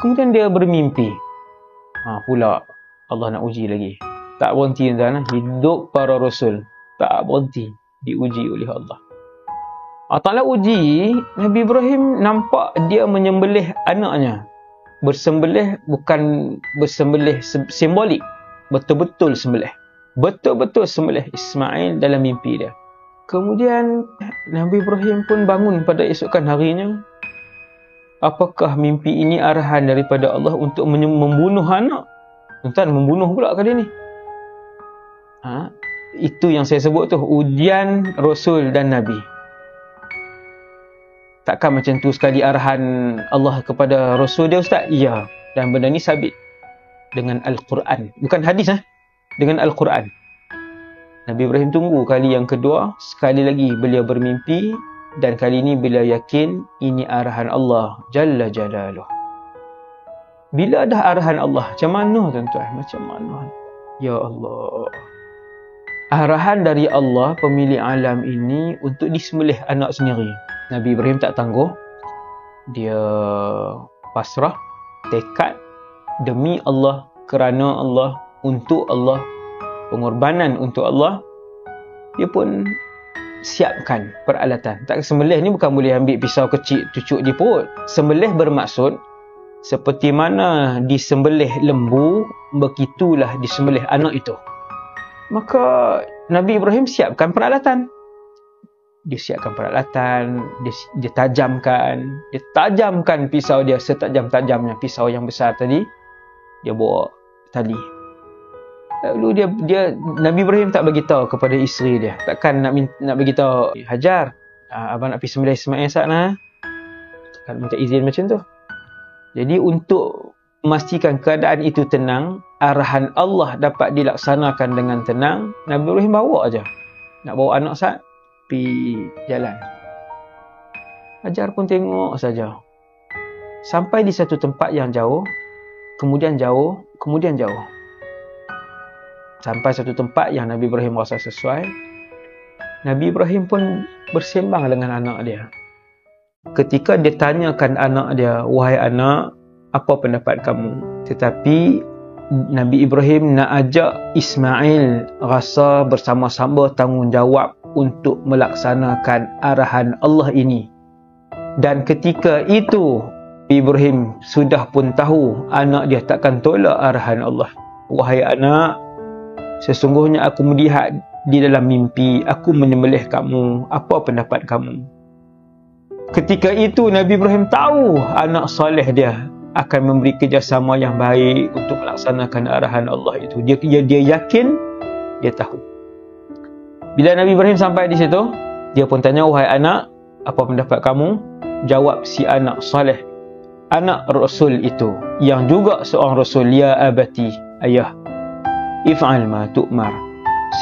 Kemudian dia bermimpi. Pula Allah nak uji lagi. Tak berhenti tuan. Hidup para rasul tak berhenti diuji oleh Allah. Allah Ta'ala uji Nabi Ibrahim, nampak dia menyembelih anaknya. Bersembelih, bukan bersembelih simbolik. Betul-betul sembelih. Betul-betul sembelih Ismail dalam mimpi dia. Kemudian Nabi Ibrahim pun bangun pada esokan harinya. Apakah mimpi ini arahan daripada Allah untuk membunuh anak? Tuan, membunuh pula kali ni. Itu yang saya sebut tu, ujian Rasul dan Nabi. Takkan macam tu sekali arahan Allah kepada Rasul dia, Ustaz? Ya. Dan benda ni sabit dengan Al-Quran. Bukan hadis, dengan Al-Quran. Nabi Ibrahim tunggu kali yang kedua. Sekali lagi beliau bermimpi. Dan kali ini beliau yakin ini arahan Allah Jalla Jalaluh. Bila dah arahan Allah, macam mana tuan-tuan? Macam mana? Ya Allah. Arahan dari Allah, pemilik alam ini, untuk disembelih anak sendiri. Nabi Ibrahim tak tangguh. Dia pasrah, tekad demi Allah, kerana Allah, untuk Allah, pengorbanan untuk Allah. Dia pun siapkan peralatan. Tak sembelih ni bukan boleh ambil pisau kecil cucuk di perut. Sembelih bermaksud seperti mana disembelih lembu, begitulah disembelih anak itu. Maka Nabi Ibrahim siapkan peralatan. Dia siapkan peralatan, dia tajamkan pisau dia setajam-tajamnya pisau yang besar tadi. Dia bawa tali. Lalu Nabi Ibrahim tak beritahu kepada isteri dia. Takkan nak beritahu, Hajar, abang nak pergi sembelih Ismail sana. Takkan minta izin macam tu. Jadi untuk memastikan keadaan itu tenang, arahan Allah dapat dilaksanakan dengan tenang, Nabi Ibrahim bawa aja. Nak bawa anak Sa'ad pergi jalan. Hajar pun tengok saja. Sampai di satu tempat yang jauh, kemudian jauh. Sampai satu tempat yang Nabi Ibrahim rasa sesuai. Nabi Ibrahim pun bersembang dengan anak dia. Ketika dia tanyakan anak dia, wahai anak, apa pendapat kamu? Tetapi Nabi Ibrahim nak ajak Ismail rasa bersama-sama tanggungjawab untuk melaksanakan arahan Allah ini. Dan ketika itu, Ibrahim sudah pun tahu anak dia takkan tolak arahan Allah. Wahai anak, sesungguhnya aku melihat di dalam mimpi, aku menyembelih kamu. Apa pendapat kamu? Ketika itu Nabi Ibrahim tahu anak soleh dia akan memberi kerjasama yang baik untuk melaksanakan arahan Allah itu. Dia yakin, dia tahu. Bila Nabi Ibrahim sampai di situ, dia pun tanya, wahai anak, apa pendapat kamu? Jawab si anak soleh, anak Rasul itu, yang juga seorang Rasul, ya abati, ayah, if'al ma tu'mar,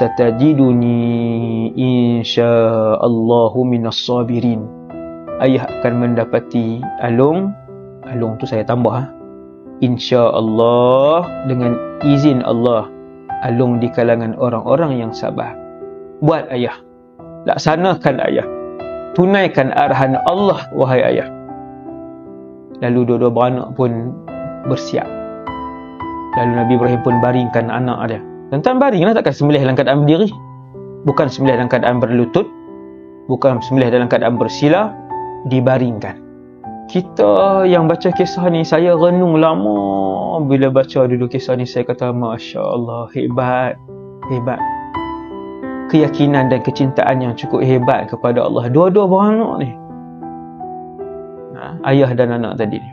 satajiduni insya'allahu minas sabirin. Ayah akan mendapati alung tu saya tambah, insya-Allah, dengan izin Allah, alung di kalangan orang-orang yang sabar. Buat ayah, laksanakan ayah, tunaikan arahan Allah, wahai ayah. Lalu dua-dua beranak pun bersiap. Lalu Nabi Ibrahim pun baringkan anak dia. Tuan-tuan, baringlah, takkan sembelih dalam keadaan berdiri. Bukan sembelih dalam keadaan berlutut, bukan sembelih dalam keadaan bersila, dibaringkan. Kita yang baca kisah ni, saya renung lama bila baca dulu kisah ni. Saya kata, Masya Allah, hebat. Keyakinan dan kecintaan yang cukup hebat kepada Allah. Dua-dua beranak ni, ayah dan anak tadi ni.